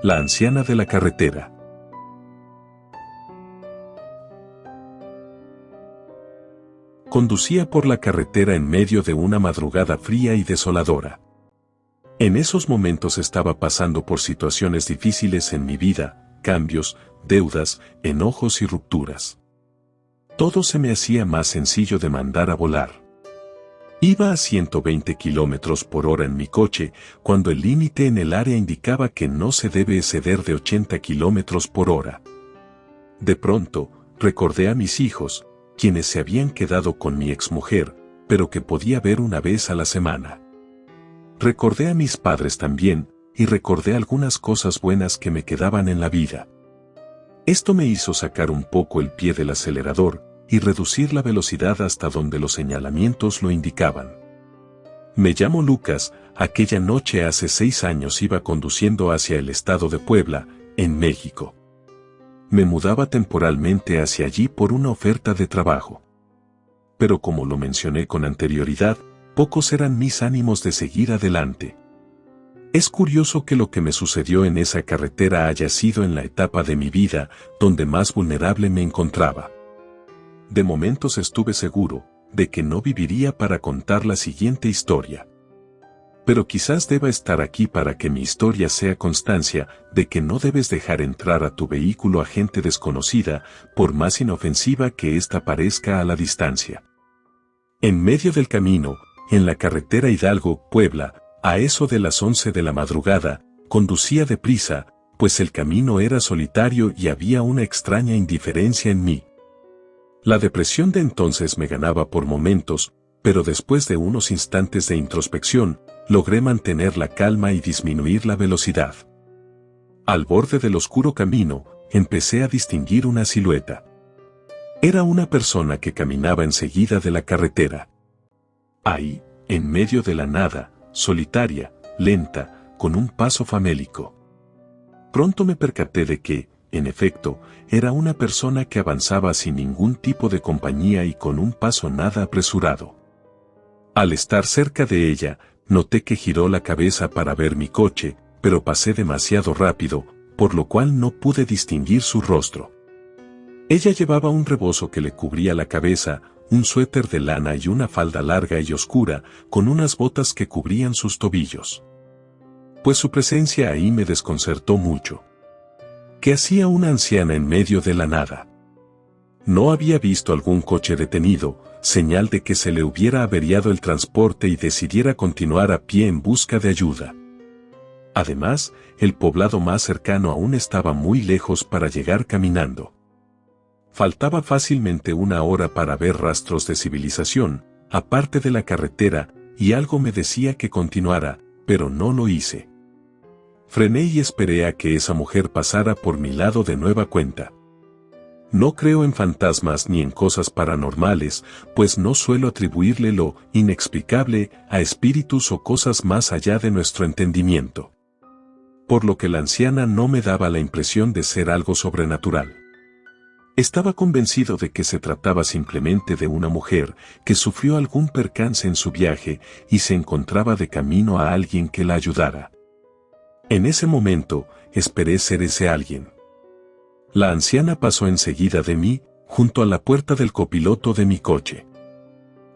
La anciana de la carretera. Conducía por la carretera en medio de una madrugada fría y desoladora. En esos momentos estaba pasando por situaciones difíciles en mi vida, cambios, deudas, enojos y rupturas. Todo se me hacía más sencillo de mandar a volar. Iba a 120 kilómetros por hora en mi coche, cuando el límite en el área indicaba que no se debe exceder de 80 kilómetros por hora. De pronto, recordé a mis hijos, quienes se habían quedado con mi exmujer, pero que podía ver una vez a la semana. Recordé a mis padres también, y recordé algunas cosas buenas que me quedaban en la vida. Esto me hizo sacar un poco el pie del acelerador y reducir la velocidad hasta donde los señalamientos lo indicaban. Me llamo Lucas. Aquella noche hace 6 años iba conduciendo hacia el estado de Puebla, en México. Me mudaba temporalmente hacia allí por una oferta de trabajo. Pero como lo mencioné con anterioridad, pocos eran mis ánimos de seguir adelante. Es curioso que lo que me sucedió en esa carretera haya sido en la etapa de mi vida donde más vulnerable me encontraba. De momentos estuve seguro de que no viviría para contar la siguiente historia. Pero quizás deba estar aquí para que mi historia sea constancia de que no debes dejar entrar a tu vehículo a gente desconocida, por más inofensiva que ésta parezca a la distancia. En medio del camino, en la carretera Hidalgo-Puebla, a eso de las 11 de la madrugada, conducía deprisa, pues el camino era solitario y había una extraña indiferencia en mí. La depresión de entonces me ganaba por momentos, pero después de unos instantes de introspección, logré mantener la calma y disminuir la velocidad. Al borde del oscuro camino, empecé a distinguir una silueta. Era una persona que caminaba enseguida de la carretera. Ahí, en medio de la nada, solitaria, lenta, con un paso famélico. Pronto me percaté de que, en efecto, era una persona que avanzaba sin ningún tipo de compañía y con un paso nada apresurado. Al estar cerca de ella, noté que giró la cabeza para ver mi coche, pero pasé demasiado rápido, por lo cual no pude distinguir su rostro. Ella llevaba un rebozo que le cubría la cabeza, un suéter de lana y una falda larga y oscura, con unas botas que cubrían sus tobillos. Pues su presencia ahí me desconcertó mucho. ¿Qué hacía una anciana en medio de la nada? No había visto algún coche detenido, señal de que se le hubiera averiado el transporte y decidiera continuar a pie en busca de ayuda. Además, el poblado más cercano aún estaba muy lejos para llegar caminando. Faltaba fácilmente 1 hora para ver rastros de civilización, aparte de la carretera, y algo me decía que continuara, pero no lo hice. Frené y esperé a que esa mujer pasara por mi lado de nueva cuenta. No creo en fantasmas ni en cosas paranormales, pues no suelo atribuirle lo inexplicable a espíritus o cosas más allá de nuestro entendimiento. Por lo que la anciana no me daba la impresión de ser algo sobrenatural. Estaba convencido de que se trataba simplemente de una mujer que sufrió algún percance en su viaje y se encontraba de camino a alguien que la ayudara. En ese momento, esperé ser ese alguien. La anciana pasó enseguida de mí, junto a la puerta del copiloto de mi coche.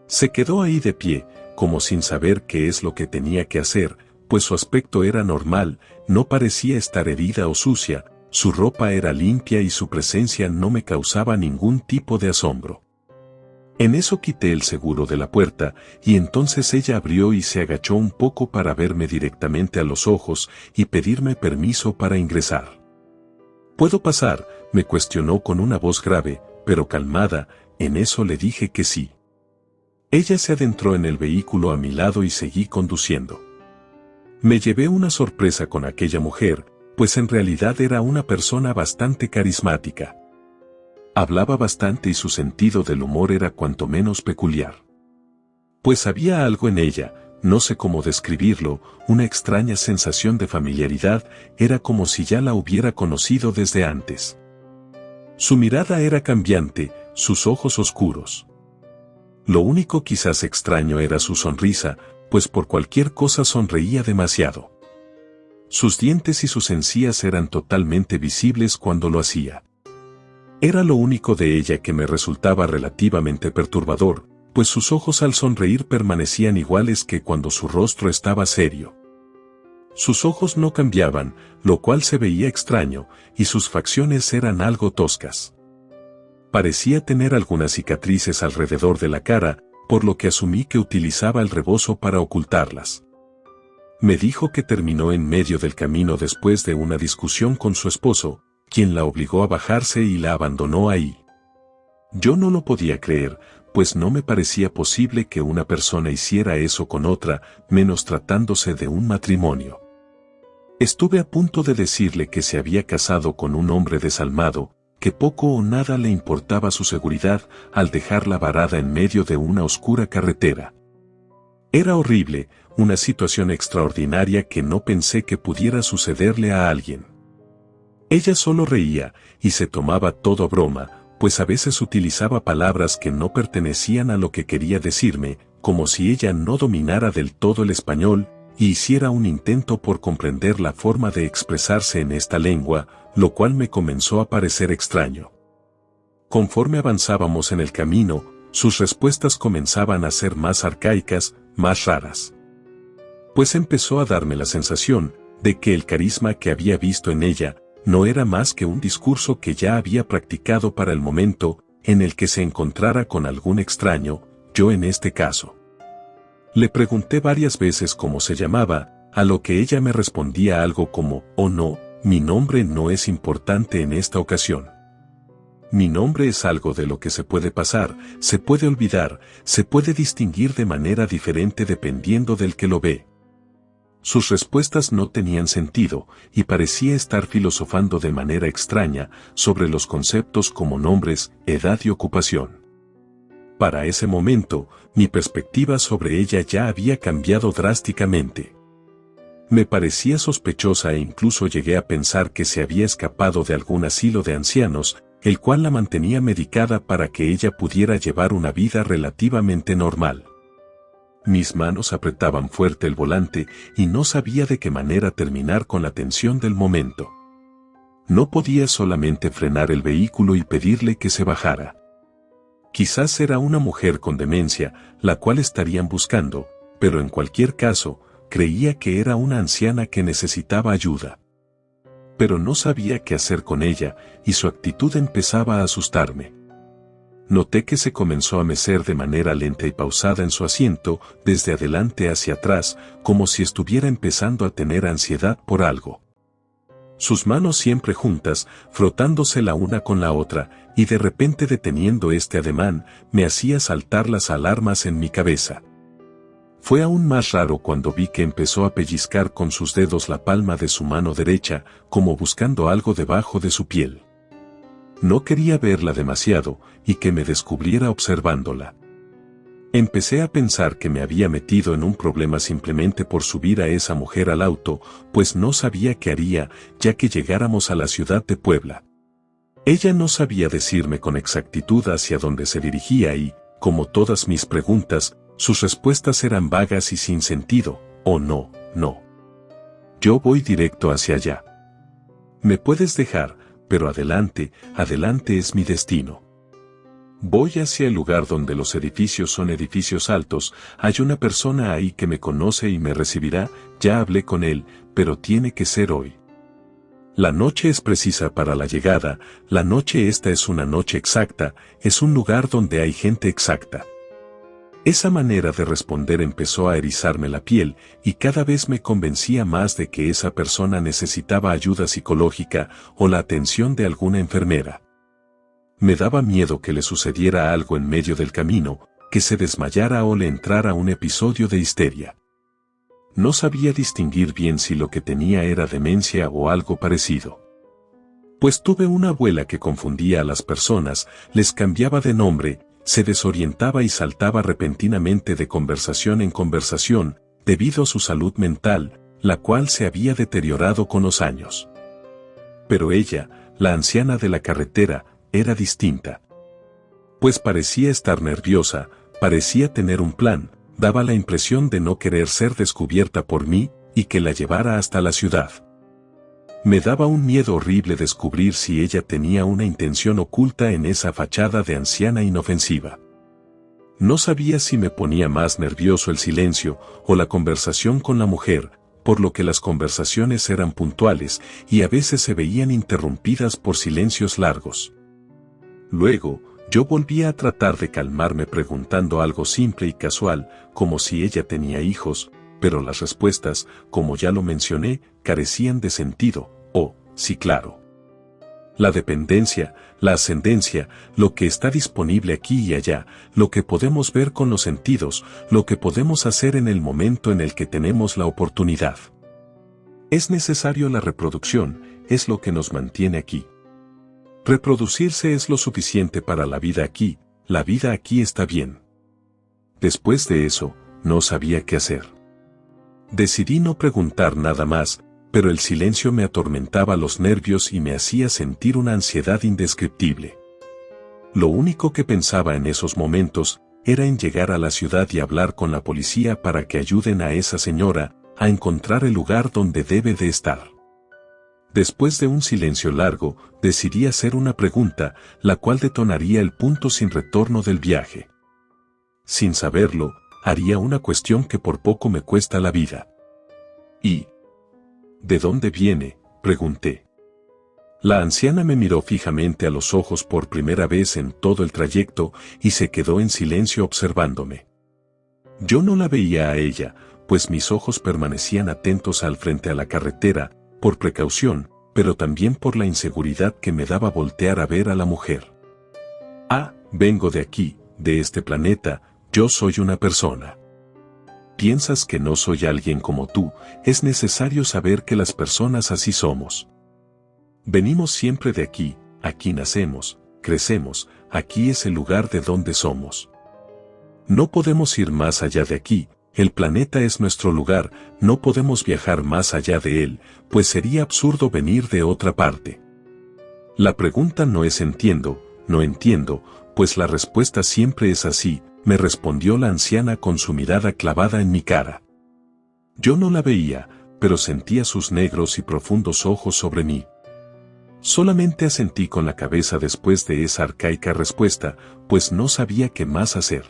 Se quedó ahí de pie, como sin saber qué es lo que tenía que hacer, pues su aspecto era normal, no parecía estar herida o sucia, su ropa era limpia y su presencia no me causaba ningún tipo de asombro. En eso quité el seguro de la puerta, y entonces ella abrió y se agachó un poco para verme directamente a los ojos y pedirme permiso para ingresar. ¿Puedo pasar?, me cuestionó con una voz grave, pero calmada. En eso le dije que sí. Ella se adentró en el vehículo a mi lado y seguí conduciendo. Me llevé una sorpresa con aquella mujer, pues en realidad era una persona bastante carismática. Hablaba bastante y su sentido del humor era cuanto menos peculiar. Pues había algo en ella, no sé cómo describirlo, una extraña sensación de familiaridad, era como si ya la hubiera conocido desde antes. Su mirada era cambiante, sus ojos oscuros. Lo único quizás extraño era su sonrisa, pues por cualquier cosa sonreía demasiado. Sus dientes y sus encías eran totalmente visibles cuando lo hacía. Era lo único de ella que me resultaba relativamente perturbador, pues sus ojos al sonreír permanecían iguales que cuando su rostro estaba serio. Sus ojos no cambiaban, lo cual se veía extraño, y sus facciones eran algo toscas. Parecía tener algunas cicatrices alrededor de la cara, por lo que asumí que utilizaba el rebozo para ocultarlas. Me dijo que terminó en medio del camino después de una discusión con su esposo, quien la obligó a bajarse y la abandonó ahí. Yo no lo podía creer, pues no me parecía posible que una persona hiciera eso con otra, menos tratándose de un matrimonio. Estuve a punto de decirle que se había casado con un hombre desalmado, que poco o nada le importaba su seguridad al dejarla varada en medio de una oscura carretera. Era horrible, una situación extraordinaria que no pensé que pudiera sucederle a alguien. Ella solo reía, y se tomaba todo a broma, pues a veces utilizaba palabras que no pertenecían a lo que quería decirme, como si ella no dominara del todo el español, y hiciera un intento por comprender la forma de expresarse en esta lengua, lo cual me comenzó a parecer extraño. Conforme avanzábamos en el camino, sus respuestas comenzaban a ser más arcaicas, más raras. Pues empezó a darme la sensación de que el carisma que había visto en ella no era más que un discurso que ya había practicado para el momento en el que se encontrara con algún extraño, yo en este caso. Le pregunté varias veces cómo se llamaba, a lo que ella me respondía algo como, «Oh no, mi nombre no es importante en esta ocasión. Mi nombre es algo de lo que se puede pasar, se puede olvidar, se puede distinguir de manera diferente dependiendo del que lo ve». Sus respuestas no tenían sentido, y parecía estar filosofando de manera extraña sobre los conceptos como nombres, edad y ocupación. Para ese momento, mi perspectiva sobre ella ya había cambiado drásticamente. Me parecía sospechosa e incluso llegué a pensar que se había escapado de algún asilo de ancianos, el cual la mantenía medicada para que ella pudiera llevar una vida relativamente normal. Mis manos apretaban fuerte el volante y no sabía de qué manera terminar con la tensión del momento. No podía solamente frenar el vehículo y pedirle que se bajara. Quizás era una mujer con demencia, la cual estarían buscando, pero en cualquier caso, creía que era una anciana que necesitaba ayuda. Pero no sabía qué hacer con ella, y su actitud empezaba a asustarme. Noté que se comenzó a mecer de manera lenta y pausada en su asiento, desde adelante hacia atrás, como si estuviera empezando a tener ansiedad por algo. Sus manos siempre juntas, frotándose la una con la otra, y de repente deteniendo este ademán, me hacía saltar las alarmas en mi cabeza. Fue aún más raro cuando vi que empezó a pellizcar con sus dedos la palma de su mano derecha, como buscando algo debajo de su piel. No quería verla demasiado, y que me descubriera observándola. Empecé a pensar que me había metido en un problema simplemente por subir a esa mujer al auto, pues no sabía qué haría, ya que llegáramos a la ciudad de Puebla. Ella no sabía decirme con exactitud hacia dónde se dirigía y, como todas mis preguntas, sus respuestas eran vagas y sin sentido, «Oh no, no. Yo voy directo hacia allá. Me puedes dejar, pero adelante, adelante es mi destino. Voy hacia el lugar donde los edificios son edificios altos, hay una persona ahí que me conoce y me recibirá, ya hablé con él, pero tiene que ser hoy. La noche es precisa para la llegada, la noche esta es una noche exacta, es un lugar donde hay gente exacta». Esa manera de responder empezó a erizarme la piel, y cada vez me convencía más de que esa persona necesitaba ayuda psicológica o la atención de alguna enfermera. Me daba miedo que le sucediera algo en medio del camino, que se desmayara o le entrara un episodio de histeria. No sabía distinguir bien si lo que tenía era demencia o algo parecido. Pues tuve una abuela que confundía a las personas, les cambiaba de nombre, se desorientaba y saltaba repentinamente de conversación en conversación, debido a su salud mental, la cual se había deteriorado con los años. Pero ella, la anciana de la carretera, era distinta. Pues parecía estar nerviosa, parecía tener un plan, daba la impresión de no querer ser descubierta por mí, y que la llevara hasta la ciudad. Me daba un miedo horrible descubrir si ella tenía una intención oculta en esa fachada de anciana inofensiva. No sabía si me ponía más nervioso el silencio o la conversación con la mujer, por lo que las conversaciones eran puntuales y a veces se veían interrumpidas por silencios largos. Luego, yo volvía a tratar de calmarme preguntando algo simple y casual, como si ella tenía hijos, pero las respuestas, como ya lo mencioné, carecían de sentido, sí claro. La dependencia, la ascendencia, lo que está disponible aquí y allá, lo que podemos ver con los sentidos, lo que podemos hacer en el momento en el que tenemos la oportunidad. Es necesario la reproducción, es lo que nos mantiene aquí. Reproducirse es lo suficiente para la vida aquí está bien. Después de eso, no sabía qué hacer. Decidí no preguntar nada más, pero el silencio me atormentaba los nervios y me hacía sentir una ansiedad indescriptible. Lo único que pensaba en esos momentos era en llegar a la ciudad y hablar con la policía para que ayuden a esa señora a encontrar el lugar donde debe de estar. Después de un silencio largo, decidí hacer una pregunta, la cual detonaría el punto sin retorno del viaje. Sin saberlo, haría una cuestión que por poco me cuesta la vida. ¿Y de dónde viene?, pregunté. La anciana me miró fijamente a los ojos por primera vez en todo el trayecto y se quedó en silencio observándome. Yo no la veía a ella, pues mis ojos permanecían atentos al frente a la carretera, por precaución, pero también por la inseguridad que me daba voltear a ver a la mujer. Ah, vengo de aquí, de este planeta, yo soy una persona. ¿Piensas que no soy alguien como tú? Es necesario saber que las personas así somos. Venimos siempre de aquí, aquí nacemos, crecemos, aquí es el lugar de donde somos. No podemos ir más allá de aquí, el planeta es nuestro lugar, no podemos viajar más allá de él, pues sería absurdo venir de otra parte. La pregunta no es no entiendo, pues la respuesta siempre es así, me respondió la anciana con su mirada clavada en mi cara. Yo no la veía, pero sentía sus negros y profundos ojos sobre mí. Solamente asentí con la cabeza después de esa arcaica respuesta, pues no sabía qué más hacer.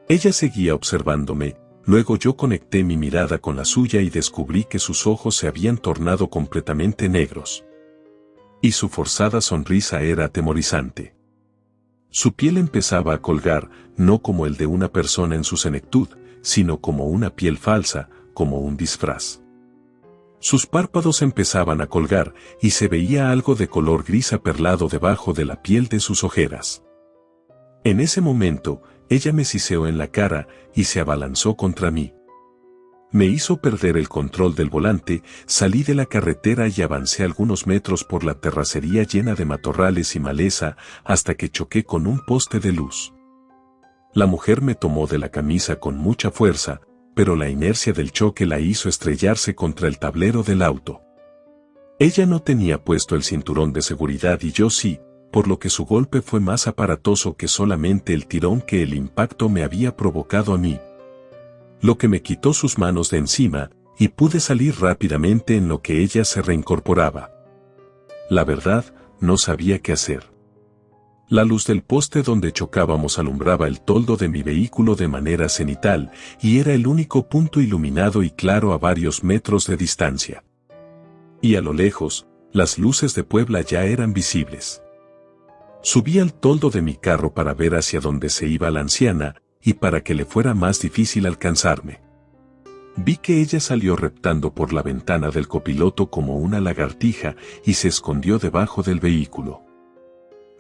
Ella seguía observándome, luego yo conecté mi mirada con la suya y descubrí que sus ojos se habían tornado completamente negros. Y su forzada sonrisa era atemorizante. Su piel empezaba a colgar, no como el de una persona en su senectud, sino como una piel falsa, como un disfraz. Sus párpados empezaban a colgar y se veía algo de color gris aperlado debajo de la piel de sus ojeras. En ese momento, ella me siseó en la cara y se abalanzó contra mí. Me hizo perder el control del volante, salí de la carretera y avancé algunos metros por la terracería llena de matorrales y maleza hasta que choqué con un poste de luz. La mujer me tomó de la camisa con mucha fuerza, pero la inercia del choque la hizo estrellarse contra el tablero del auto. Ella no tenía puesto el cinturón de seguridad y yo sí, por lo que su golpe fue más aparatoso que solamente el tirón que el impacto me había provocado a mí. Lo que me quitó sus manos de encima, y pude salir rápidamente en lo que ella se reincorporaba. La verdad, no sabía qué hacer. La luz del poste donde chocábamos alumbraba el toldo de mi vehículo de manera cenital, y era el único punto iluminado y claro a varios metros de distancia. Y a lo lejos, las luces de Puebla ya eran visibles. Subí al toldo de mi carro para ver hacia dónde se iba la anciana, y para que le fuera más difícil alcanzarme. Vi que ella salió reptando por la ventana del copiloto como una lagartija y se escondió debajo del vehículo.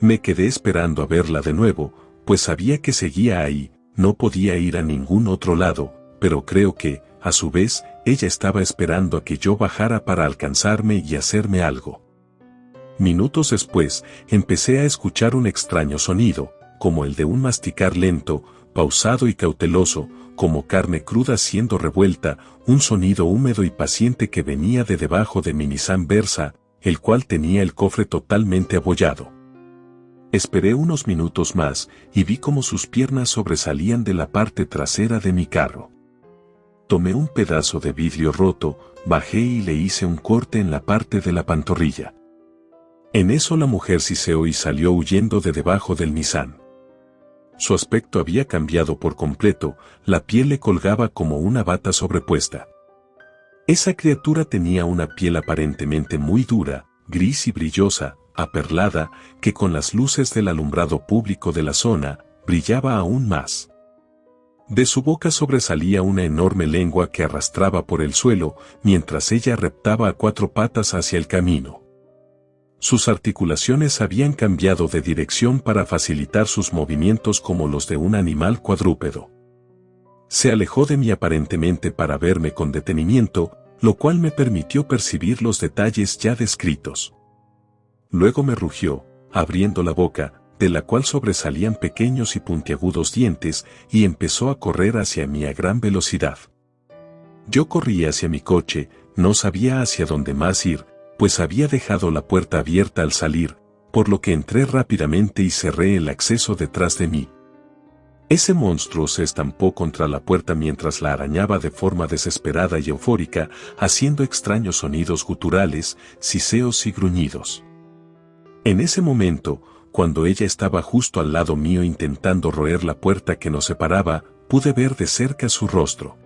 Me quedé esperando a verla de nuevo, pues sabía que seguía ahí, no podía ir a ningún otro lado, pero creo que, a su vez, ella estaba esperando a que yo bajara para alcanzarme y hacerme algo. Minutos después, empecé a escuchar un extraño sonido, como el de un masticar lento, pausado y cauteloso, como carne cruda siendo revuelta, un sonido húmedo y paciente que venía de debajo de mi Nissan Versa, el cual tenía el cofre totalmente abollado. Esperé unos minutos más y vi cómo sus piernas sobresalían de la parte trasera de mi carro. Tomé un pedazo de vidrio roto, bajé y le hice un corte en la parte de la pantorrilla. En eso la mujer siseó y salió huyendo de debajo del Nissan. Su aspecto había cambiado por completo, la piel le colgaba como una bata sobrepuesta. Esa criatura tenía una piel aparentemente muy dura, gris y brillosa, aperlada, que con las luces del alumbrado público de la zona, brillaba aún más. De su boca sobresalía una enorme lengua que arrastraba por el suelo, mientras ella reptaba a 4 patas hacia el camino. Sus articulaciones habían cambiado de dirección para facilitar sus movimientos como los de un animal cuadrúpedo. Se alejó de mí aparentemente para verme con detenimiento, lo cual me permitió percibir los detalles ya descritos. Luego me rugió, abriendo la boca, de la cual sobresalían pequeños y puntiagudos dientes, y empezó a correr hacia mí a gran velocidad. Yo corrí hacia mi coche, no sabía hacia dónde más ir, pues había dejado la puerta abierta al salir, por lo que entré rápidamente y cerré el acceso detrás de mí. Ese monstruo se estampó contra la puerta mientras la arañaba de forma desesperada y eufórica, haciendo extraños sonidos guturales, siseos y gruñidos. En ese momento, cuando ella estaba justo al lado mío intentando roer la puerta que nos separaba, pude ver de cerca su rostro.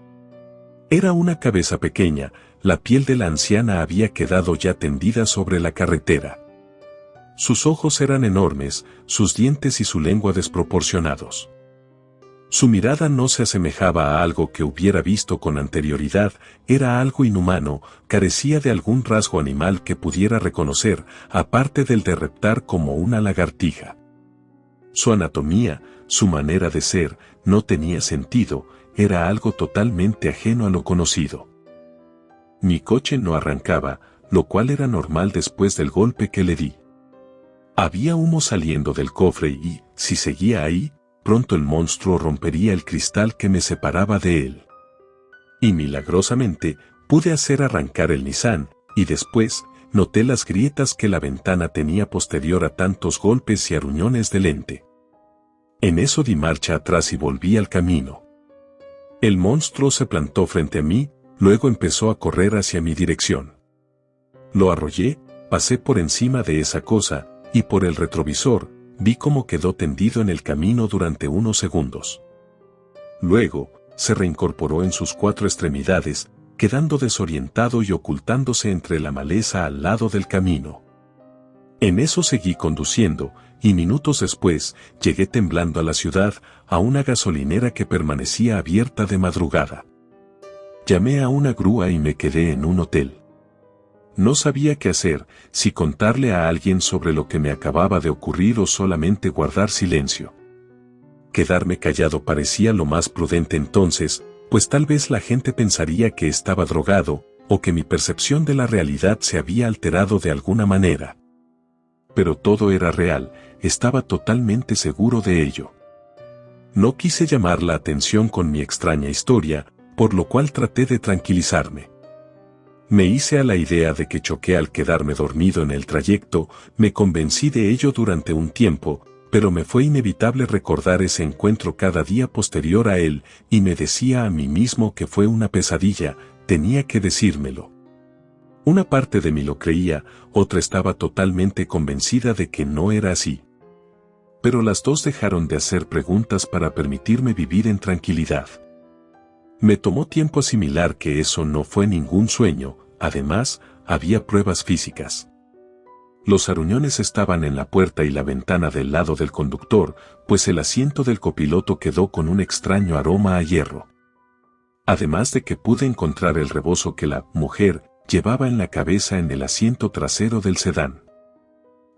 Era una cabeza pequeña, la piel de la anciana había quedado ya tendida sobre la carretera. Sus ojos eran enormes, sus dientes y su lengua desproporcionados. Su mirada no se asemejaba a algo que hubiera visto con anterioridad, era algo inhumano, carecía de algún rasgo animal que pudiera reconocer, aparte del de reptar como una lagartija. Su anatomía, su manera de ser, no tenía sentido, era algo totalmente ajeno a lo conocido. Mi coche no arrancaba, lo cual era normal después del golpe que le di. Había humo saliendo del cofre y, si seguía ahí, pronto el monstruo rompería el cristal que me separaba de él. Y milagrosamente, pude hacer arrancar el Nissan, y después, noté las grietas que la ventana tenía posterior a tantos golpes y aruñones de lente. En eso di marcha atrás y volví al camino. El monstruo se plantó frente a mí, luego empezó a correr hacia mi dirección. Lo arrollé, pasé por encima de esa cosa, y por el retrovisor, vi cómo quedó tendido en el camino durante unos segundos. Luego, se reincorporó en sus 4 extremidades, quedando desorientado y ocultándose entre la maleza al lado del camino. En eso seguí conduciendo, y minutos después, llegué temblando a la ciudad, a una gasolinera que permanecía abierta de madrugada. Llamé a una grúa y me quedé en un hotel. No sabía qué hacer, si contarle a alguien sobre lo que me acababa de ocurrir o solamente guardar silencio. Quedarme callado parecía lo más prudente entonces, pues tal vez la gente pensaría que estaba drogado, o que mi percepción de la realidad se había alterado de alguna manera. Pero todo era real, estaba totalmente seguro de ello. No quise llamar la atención con mi extraña historia, por lo cual traté de tranquilizarme. Me hice a la idea de que choqué al quedarme dormido en el trayecto, me convencí de ello durante un tiempo, pero me fue inevitable recordar ese encuentro cada día posterior a él, y me decía a mí mismo que fue una pesadilla, tenía que decírmelo. Una parte de mí lo creía, otra estaba totalmente convencida de que no era así. Pero las dos dejaron de hacer preguntas para permitirme vivir en tranquilidad. Me tomó tiempo asimilar que eso no fue ningún sueño, además, había pruebas físicas. Los aruñones estaban en la puerta y la ventana del lado del conductor, pues el asiento del copiloto quedó con un extraño aroma a hierro. Además de que pude encontrar el rebozo que la mujer llevaba en la cabeza en el asiento trasero del sedán.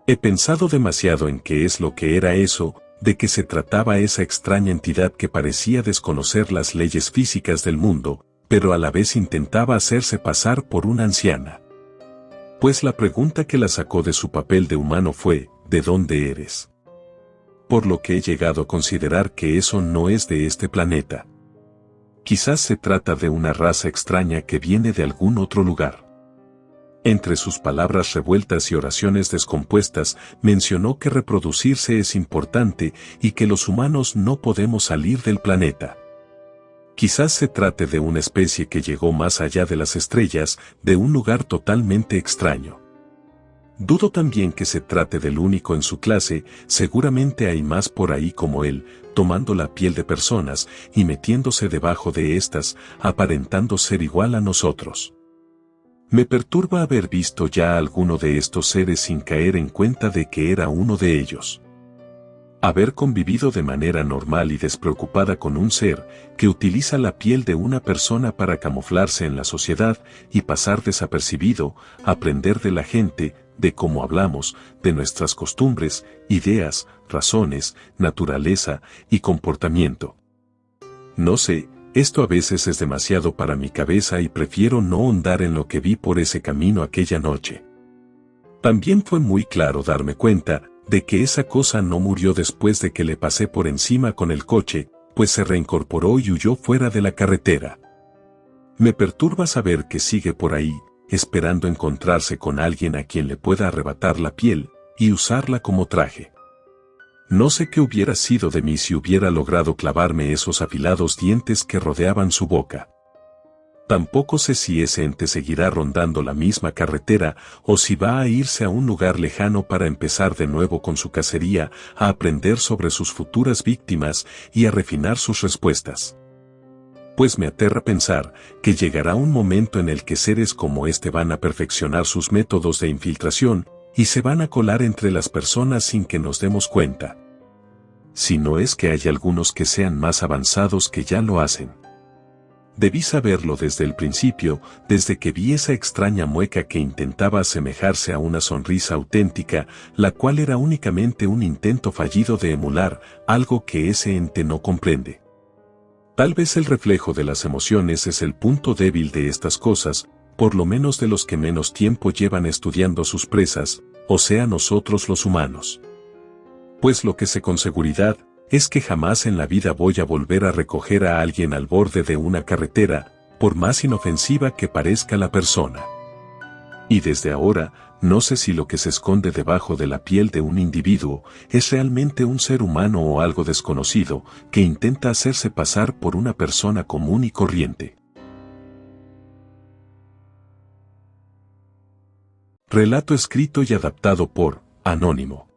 He pensado demasiado en qué es lo que era eso, de qué se trataba esa extraña entidad que parecía desconocer las leyes físicas del mundo, pero a la vez intentaba hacerse pasar por una anciana. Pues la pregunta que la sacó de su papel de humano fue, ¿de dónde eres? Por lo que he llegado a considerar que eso no es de este planeta. Quizás se trata de una raza extraña que viene de algún otro lugar. Entre sus palabras revueltas y oraciones descompuestas, mencionó que reproducirse es importante y que los humanos no podemos salir del planeta. Quizás se trate de una especie que llegó más allá de las estrellas, de un lugar totalmente extraño. Dudo también que se trate del único en su clase, seguramente hay más por ahí como él, tomando la piel de personas y metiéndose debajo de estas, aparentando ser igual a nosotros. Me perturba haber visto ya a alguno de estos seres sin caer en cuenta de que era uno de ellos. Haber convivido de manera normal y despreocupada con un ser que utiliza la piel de una persona para camuflarse en la sociedad y pasar desapercibido, aprender de la gente, de cómo hablamos, de nuestras costumbres, ideas, razones, naturaleza y comportamiento. No sé, esto a veces es demasiado para mi cabeza y prefiero no ahondar en lo que vi por ese camino aquella noche. También fue muy claro darme cuenta de que esa cosa no murió después de que le pasé por encima con el coche, pues se reincorporó y huyó fuera de la carretera. Me perturba saber que sigue por ahí, esperando encontrarse con alguien a quien le pueda arrebatar la piel y usarla como traje. No sé qué hubiera sido de mí si hubiera logrado clavarme esos afilados dientes que rodeaban su boca. Tampoco sé si ese ente seguirá rondando la misma carretera o si va a irse a un lugar lejano para empezar de nuevo con su cacería, a aprender sobre sus futuras víctimas y a refinar sus respuestas. Pues me aterra pensar que llegará un momento en el que seres como este van a perfeccionar sus métodos de infiltración y se van a colar entre las personas sin que nos demos cuenta. Si no es que hay algunos que sean más avanzados que ya lo hacen. Debí saberlo desde el principio, desde que vi esa extraña mueca que intentaba asemejarse a una sonrisa auténtica, la cual era únicamente un intento fallido de emular algo que ese ente no comprende. Tal vez el reflejo de las emociones es el punto débil de estas cosas, por lo menos de los que menos tiempo llevan estudiando sus presas, o sea nosotros los humanos. Pues lo que sé con seguridad es que jamás en la vida voy a volver a recoger a alguien al borde de una carretera, por más inofensiva que parezca la persona. Y desde ahora, no sé si lo que se esconde debajo de la piel de un individuo es realmente un ser humano o algo desconocido que intenta hacerse pasar por una persona común y corriente. Relato escrito y adaptado por Anónimo.